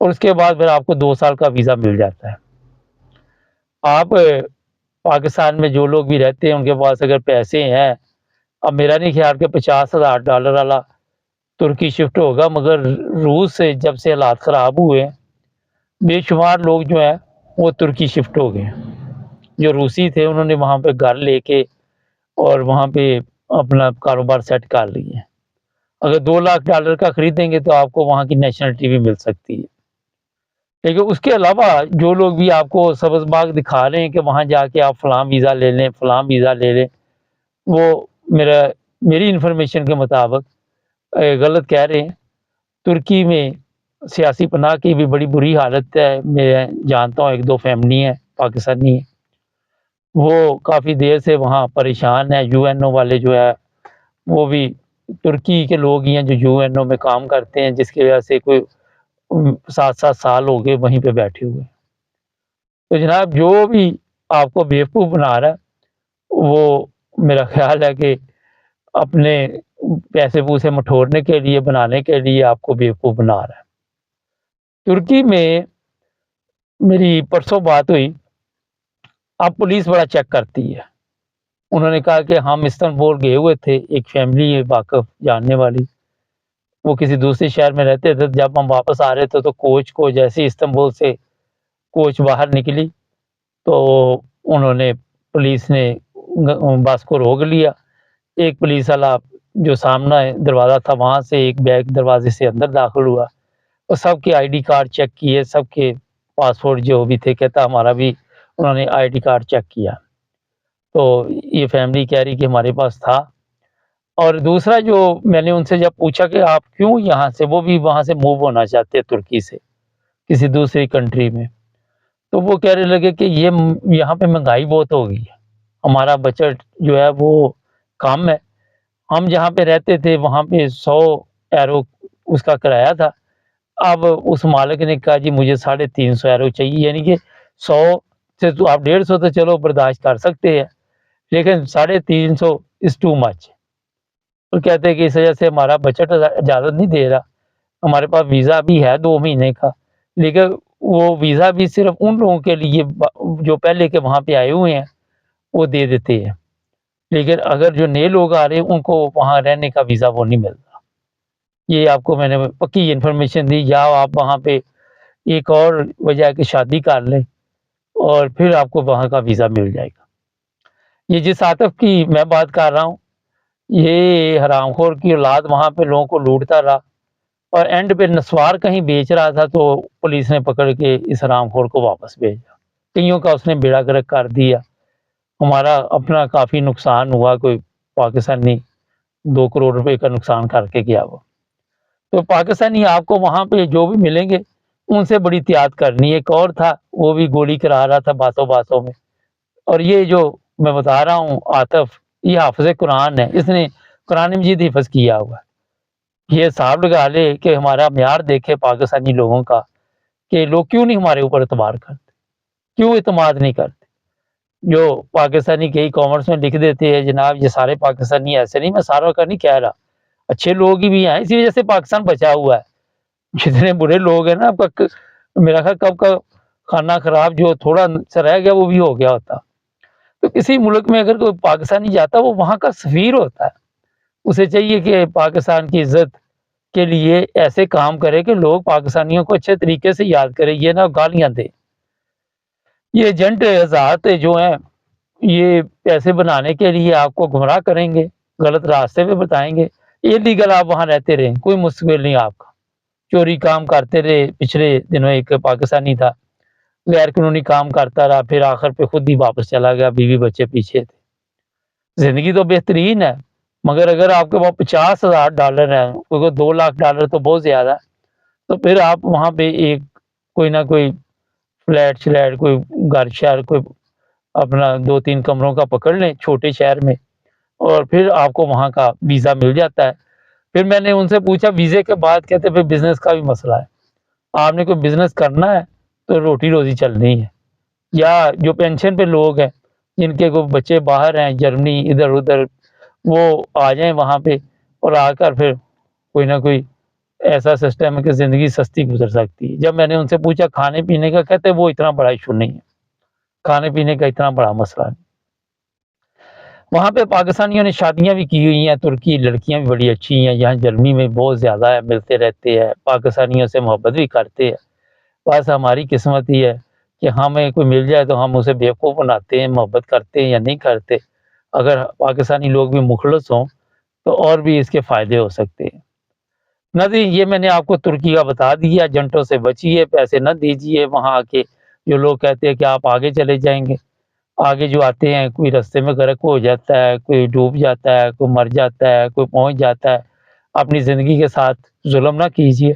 اور اس کے بعد پھر آپ کو 2 سال کا ویزا مل جاتا ہے۔ آپ پاکستان میں جو لوگ بھی رہتے ہیں ان کے پاس اگر پیسے ہیں، اب میرا نہیں خیال کہ $50,000 والا ترکی شفٹ ہوگا، مگر روس سے جب سے حالات خراب ہوئے ہیں بے شمار لوگ جو ہیں وہ ترکی شفٹ ہو گئے ہیں۔ جو روسی تھے انہوں نے وہاں پہ گھر لے کے اور وہاں پہ اپنا کاروبار سیٹ کر لیے ہیں۔ اگر $2 لاکھ کا خریدیں گے تو آپ کو وہاں کی نیشنلٹی بھی مل سکتی ہے۔ لیکن اس کے علاوہ جو لوگ بھی آپ کو سبز باغ دکھا رہے ہیں کہ وہاں جا کے آپ فلاں ویزا لے لیں، فلاں ویزا لے لیں، وہ میری انفارمیشن کے مطابق غلط کہہ رہے ہیں۔ ترکی میں سیاسی پناہ کی بھی بڑی بری حالت ہے۔ میں جانتا ہوں 1-2 فیملی ہیں پاکستانی ہیں، وہ کافی دیر سے وہاں پریشان ہیں۔ یو این او والے جو ہے وہ بھی ترکی کے لوگ ہی ہیں جو یو این او میں کام کرتے ہیں، جس کی وجہ سے کوئی 7 سال ہو گئے وہیں پہ بیٹھے ہوئے۔ تو جناب جو بھی آپ کو بیوقوف بنا رہا ہے وہ میرا خیال ہے کہ اپنے پیسے پوسے مٹھورنے کے لیے بنانے کے لیے آپ کو بیوقوف بنا رہا ہے۔ ترکی میں میری پرسوں بات ہوئی، اب پولیس بڑا چیک کرتی ہے۔ انہوں نے کہا کہ ہم استنبول گئے ہوئے تھے، ایک فیملی ہے واقف جاننے والی، وہ کسی دوسرے شہر میں رہتے تھے۔ جب ہم واپس آ رہے تھے تو کوچ کو جیسے استنبول سے کوچ باہر نکلی تو انہوں نے پولیس نے بس کو روک لیا۔ ایک پولیس والا جو سامنا دروازہ تھا وہاں سے ایک بیگ دروازے سے اندر داخل ہوا اور سب کے آئی ڈی کارڈ چیک کیے، سب کے پاسپورٹ جو بھی تھے، کہتا ہمارا بھی، انہوں نے آئی ڈی کارڈ چیک کیا تو یہ فیملی کہہ رہی کہ ہمارے پاس تھا۔ اور دوسرا جو میں نے ان سے جب پوچھا کہ آپ کیوں یہاں سے، وہ بھی وہاں سے موو ہونا چاہتے ترکی سے کسی دوسری کنٹری میں، تو وہ کہنے لگے کہ یہ یہاں پہ مہنگائی بہت ہو گئی ہے، ہمارا بجٹ جو ہے وہ کم ہے، ہم جہاں پہ رہتے تھے وہاں پہ 100 یورو اس کا کرایہ تھا، اب اس مالک نے کہا جی مجھے 350 یورو چاہیے، یعنی کہ 100 سے تو آپ 150 تو چلو برداشت کر سکتے ہیں، لیکن 350 از ٹو مچ۔ وہ کہتے ہیں کہ اس وجہ سے ہمارا بجٹ اجازت نہیں دے رہا، ہمارے پاس ویزا بھی ہے 2 مہینے کا، لیکن وہ ویزا بھی صرف ان لوگوں کے لیے جو پہلے کے وہاں پہ آئے ہوئے ہیں وہ دے دیتے ہیں، لیکن اگر جو نئے لوگ آ رہے ہیں ان کو وہاں رہنے کا ویزا وہ نہیں ملتا۔ یہ آپ کو میں نے پکی انفارمیشن دی۔ یا آپ وہاں پہ ایک اور وجہ ہے کہ شادی کر لیں اور پھر آپ کو وہاں کا ویزا مل جائے گا۔ یہ جس عاطف کی میں بات کر رہا ہوں، یہ حرام خور کی اولاد وہاں پہ لوگوں کو لوٹتا رہا اور اینڈ پہ نسوار کہیں بیچ رہا تھا تو پولیس نے پکڑ کے اس حرام خور کو واپس بھیجا۔ کئیوں کا اس نے بیڑا گرک کر دیا۔ ہمارا اپنا کافی نقصان ہوا، کوئی پاکستانی 2 کروڑ روپے کا نقصان کر کے گیا وہ۔ تو پاکستانی آپ کو وہاں پہ جو بھی ملیں گے ان سے بڑی احتیاط کرنی۔ ایک اور تھا وہ بھی گولی کرا رہا تھا باتوں باتوں میں، اور یہ جو میں بتا رہا ہوں عاطف، یہ حافظ قرآن ہے، اس نے قرآن مجید حفظ کیا ہوا ہے۔ یہ حساب لگا لے کہ ہمارا معیار دیکھے پاکستانی لوگوں کا کہ لوگ کیوں نہیں ہمارے اوپر اعتبار کرتے، کیوں اعتماد نہیں کرتے۔ جو پاکستانی کئی کامنٹس میں لکھ دیتے ہیں جناب یہ سارے پاکستانی ایسے نہیں، میں ساروں کا نہیں کہہ رہا، اچھے لوگ ہی بھی ہیں، اسی وجہ سے پاکستان بچا ہوا ہے۔ جتنے برے لوگ ہیں نا، میرا خیال کب کا کھانا خراب جو تھوڑا سا رہ گیا وہ بھی ہو گیا ہوتا۔ تو کسی ملک میں اگر کوئی پاکستانی جاتا وہ وہاں کا سفیر ہوتا ہے، اسے چاہیے کہ پاکستان کی عزت کے لیے ایسے کام کرے کہ لوگ پاکستانیوں کو اچھے طریقے سے یاد کرے، یہ نہ گالیاں دے۔ یہ ایجنٹ حضرات جو ہیں یہ پیسے بنانے کے لیے آپ کو گمراہ کریں گے، غلط راستے پہ بتائیں گے، لیگل آپ وہاں رہتے رہیں، کوئی مستقبل نہیں آپ کا۔ چوری کام کرتے رہے، پچھلے دنوں ایک پاکستانی تھا غیر قانونی کام کرتا رہا، پھر آخر پہ خود ہی واپس چلا گیا، بیوی بچے پیچھے تھے۔ زندگی تو بہترین ہے، مگر اگر آپ کے پاس $50,000 ہے، کیونکہ $2 لاکھ تو بہت زیادہ ہے، تو پھر آپ وہاں پہ ایک کوئی نہ کوئی فلیٹ شلیٹ، کوئی گھر شہر، کوئی اپنا 2-3 کمروں کا پکڑ لیں چھوٹے شہر میں، اور پھر آپ کو وہاں کا ویزا مل جاتا ہے۔ پھر میں نے ان سے پوچھا ویزے کے بعد، کہتے پھر بزنس کا بھی مسئلہ ہے، آپ نے کوئی بزنس کرنا ہے تو روٹی روزی چلنی ہے۔ یا جو پینشن پہ لوگ ہیں جن کے کوئی بچے باہر ہیں جرمنی ادھر ادھر، وہ آ جائیں وہاں پہ اور آ کر پھر کوئی نہ کوئی ایسا سسٹم ہے کہ زندگی سستی گزر سکتی ہے۔ جب میں نے ان سے پوچھا کھانے پینے کا، کہتے وہ اتنا بڑا ایشو نہیں ہے، کھانے پینے کا اتنا بڑا مسئلہ نہیں۔ وہاں پہ پاکستانیوں نے شادیاں بھی کی ہوئی ہیں، ترکی لڑکیاں بھی بڑی اچھی ہیں، یہاں جرمنی میں بہت زیادہ ہے، ملتے رہتے ہیں، پاکستانیوں سے محبت بھی کرتے ہیں۔ بس ہماری قسمت ہی ہے کہ ہمیں کوئی مل جائے تو ہم اسے بیوقوف بناتے ہیں، محبت کرتے ہیں یا نہیں کرتے۔ اگر پاکستانی لوگ بھی مخلص ہوں تو اور بھی اس کے فائدے ہو سکتے ہیں۔ نظر یہ میں نے آپ کو ترکی کا بتا دیا، جنٹوں سے بچیے، پیسے نہ دیجیے وہاں آ کے۔ جو لوگ کہتے ہیں کہ آپ آگے چلے جائیں گے، آگے جو آتے ہیں کوئی رستے میں غرق ہو جاتا ہے، کوئی ڈوب جاتا ہے، کوئی مر جاتا ہے، کوئی پہنچ جاتا ہے۔ اپنی زندگی کے ساتھ ظلم نہ کیجیے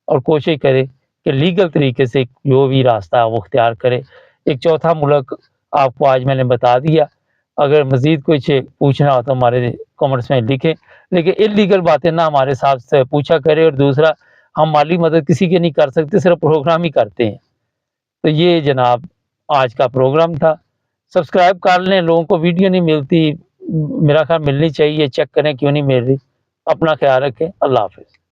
اور کوشش کرے کہ لیگل طریقے سے جو بھی راستہ وہ اختیار کرے۔ ایک چوتھا ملک آپ کو آج میں نے بتا دیا، اگر مزید کچھ پوچھنا ہو تو ہمارے کمنٹس میں لکھیں، لیکن انلیگل باتیں نہ ہمارے ساتھ سے پوچھا کرے۔ اور دوسرا، ہم مالی مدد کسی کی نہیں کر سکتے، صرف پروگرام ہی کرتے ہیں۔ تو یہ جناب آج کا پروگرام تھا۔ سبسکرائب کر لیں، لوگوں کو ویڈیو نہیں ملتی، میرا خیال ملنی چاہیے، چیک کریں کیوں نہیں مل رہی۔ اپنا خیال رکھیں، اللہ حافظ۔